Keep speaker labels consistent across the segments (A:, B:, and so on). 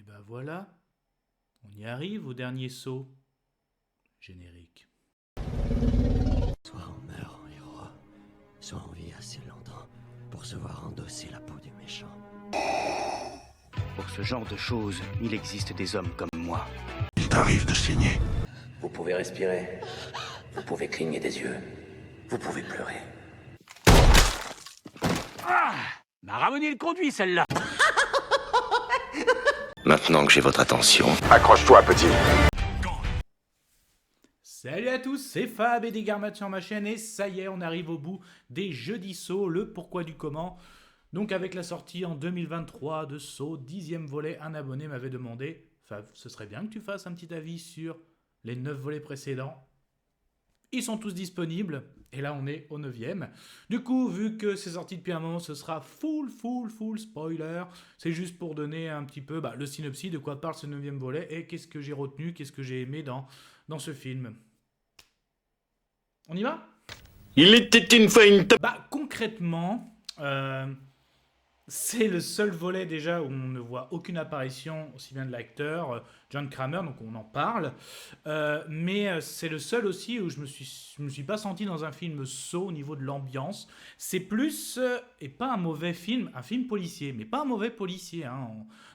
A: Et ben voilà, on y arrive au dernier saut. Générique.
B: Soit on meurt en héros, soit on vit assez longtemps pour se voir endosser la peau du méchant.
C: Pour ce genre de choses, il existe des hommes comme moi.
D: Il t'arrive de saigner.
E: Vous pouvez respirer, vous pouvez cligner des yeux, vous pouvez pleurer.
C: Ah, m'a ramené le conduit celle-là.
E: Maintenant que j'ai votre attention,
D: Accroche-toi, petit.
A: Salut à tous, c'est Fab et des Garmates sur ma chaîne et ça y est, on arrive au bout des jeudis Saw, le pourquoi du comment. Donc avec la sortie en 2023 de Saw, 10e volet, un abonné m'avait demandé « Fab, ce serait bien que tu fasses un petit avis sur les 9 volets précédents ». Ils sont tous disponibles, et là on est au 9e. Du coup, vu que c'est sorti depuis un moment, ce sera full spoiler. C'est juste pour donner un petit peu le synopsis de quoi parle ce 9e volet et qu'est-ce que j'ai retenu, qu'est-ce que j'ai aimé dans ce film. On y va ?
C: Il était une fois une
A: Concrètement, c'est le seul volet déjà où on ne voit aucune apparition aussi bien de l'acteur John Kramer, donc on en parle. Mais c'est le seul aussi où je me suis pas senti dans un film Saw au niveau de l'ambiance. C'est plus, et pas un mauvais film, un film policier, mais pas un mauvais policier.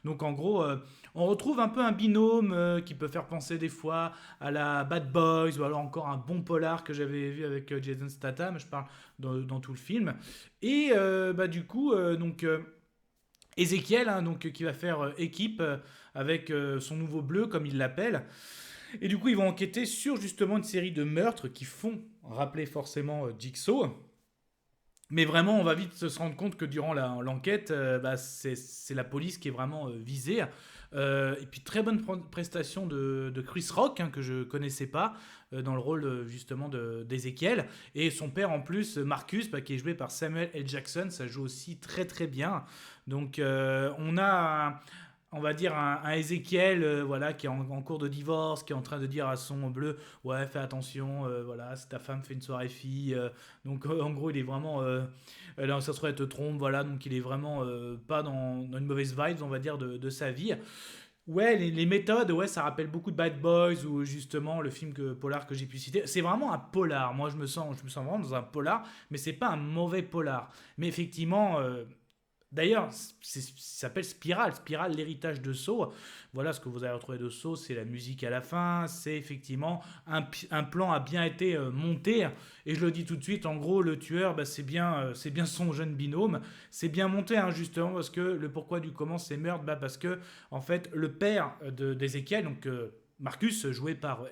A: Donc en gros, on retrouve un peu un binôme qui peut faire penser des fois à la Bad Boys ou alors encore un bon polar que j'avais vu avec Jason Statham, je parle dans tout le film. Et du coup, Ezekiel, qui va faire équipe avec son nouveau bleu, comme il l'appelle. Et du coup, ils vont enquêter sur justement une série de meurtres qui font rappeler forcément Jigsaw. Mais vraiment, on va vite se rendre compte que durant l'enquête, c'est la police qui est vraiment visée. Et puis, très bonne prestation de Chris Rock, que je connaissais pas, dans le rôle justement d'Ezekiel. Et son père, en plus, Marcus, qui est joué par Samuel L. Jackson, ça joue aussi très très bien. Donc, on a on va dire un Ezekiel qui est en cours de divorce, qui est en train de dire à son bleu ouais, fais attention, si ta femme fait une soirée fille, en gros il est vraiment là ça se trouve elle te trompe, donc il est vraiment pas dans une mauvaise vibe, on va dire, de sa vie. Ouais, les méthodes, ça rappelle beaucoup de Bad Boys ou justement le film polar que j'ai pu citer. C'est vraiment un polar. Moi, je me sens vraiment dans un polar, mais c'est pas un mauvais polar. Mais effectivement, d'ailleurs, ça s'appelle Spiral. Spiral, l'héritage de Saw. Voilà ce que vous avez retrouvé de Saw, c'est la musique à la fin. C'est effectivement un plan a bien été monté. Et je le dis tout de suite, en gros, le tueur, c'est bien son jeune binôme. C'est bien monté, justement, parce que le pourquoi du comment c'est meurtre, parce que, en fait, le père d'Ezekiel, donc Marcus, joué par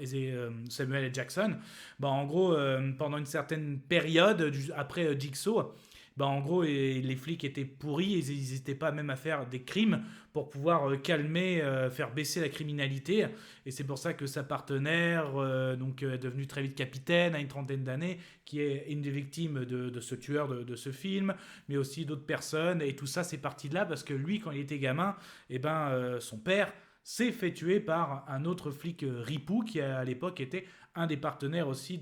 A: Samuel L. Jackson, en gros, pendant une certaine période, après Jigsaw, en gros, les flics étaient pourris, ils n'hésitaient pas même à faire des crimes pour pouvoir calmer, faire baisser la criminalité. Et c'est pour ça que sa partenaire, est devenue très vite capitaine à une trentaine d'années, qui est une des victimes de ce tueur de ce film, mais aussi d'autres personnes. Et tout ça, c'est parti de là parce que lui, quand il était gamin, son père s'est fait tuer par un autre flic ripou qui, à l'époque, était un des partenaires aussi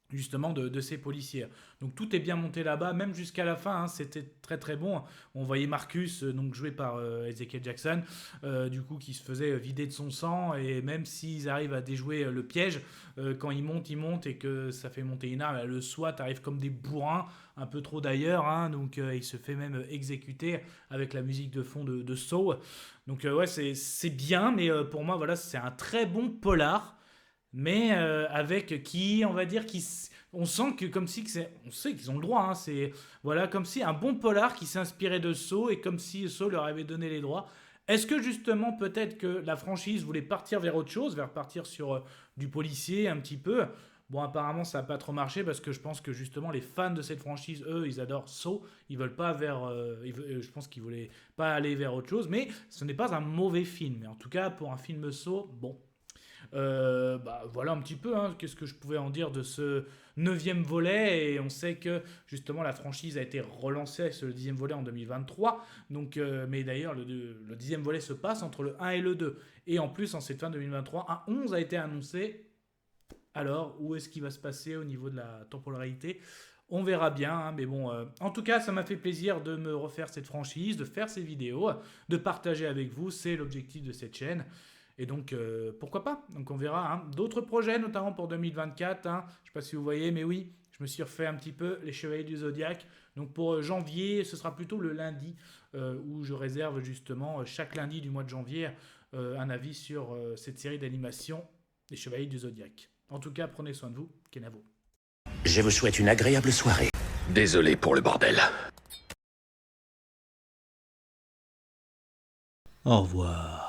A: justement de ces policiers. Donc tout est bien monté là-bas, même jusqu'à la fin, c'était très très bon. On voyait Marcus, joué par Ezekiel Jackson, qui se faisait vider de son sang, et même s'ils arrivent à déjouer le piège, quand ils montent et que ça fait monter une arme, le SWAT arrive comme des bourrins, un peu trop d'ailleurs, il se fait même exécuter avec la musique de fond de Saw. Donc c'est bien, mais pour moi, c'est un très bon polar, mais avec qui, on va dire, on sent que comme si on sait qu'ils ont le droit, c'est comme si un bon polar qui s'inspirait de Saw et comme si Saw leur avait donné les droits. Est-ce que justement peut-être que la franchise voulait partir vers autre chose, partir sur du policier un petit peu? Bon, apparemment ça n'a pas trop marché parce que je pense que justement les fans de cette franchise, eux, ils adorent Saw, ils veulent pas je pense qu'ils voulaient pas aller vers autre chose, mais ce n'est pas un mauvais film. Mais en tout cas pour un film Saw, bon. Voilà un petit peu qu'est-ce que je pouvais en dire de ce 9e volet, et on sait que justement la franchise a été relancée avec ce 10e volet en 2023, mais d'ailleurs le 10e volet se passe entre le 1 et le 2, et en plus en cette fin 2023 un 11 a été annoncé. Alors où est-ce qu'il va se passer au niveau de la temporalité? On verra bien, hein, mais bon, en tout cas, ça m'a fait plaisir de me refaire cette franchise, de faire ces vidéos, de partager avec vous, c'est l'objectif de cette chaîne. Et donc, pourquoi pas? Donc, on verra hein, d'autres projets, notamment pour 2024. Hein. Je ne sais pas si vous voyez, mais oui, je me suis refait un petit peu les Chevaliers du Zodiaque. Donc, pour janvier, ce sera plutôt le lundi où je réserve justement chaque lundi du mois de janvier un avis sur cette série d'animation des Chevaliers du Zodiaque. En tout cas, prenez soin de vous. Kenavo.
E: Je vous souhaite une agréable soirée.
D: Désolé pour le bordel.
F: Au revoir.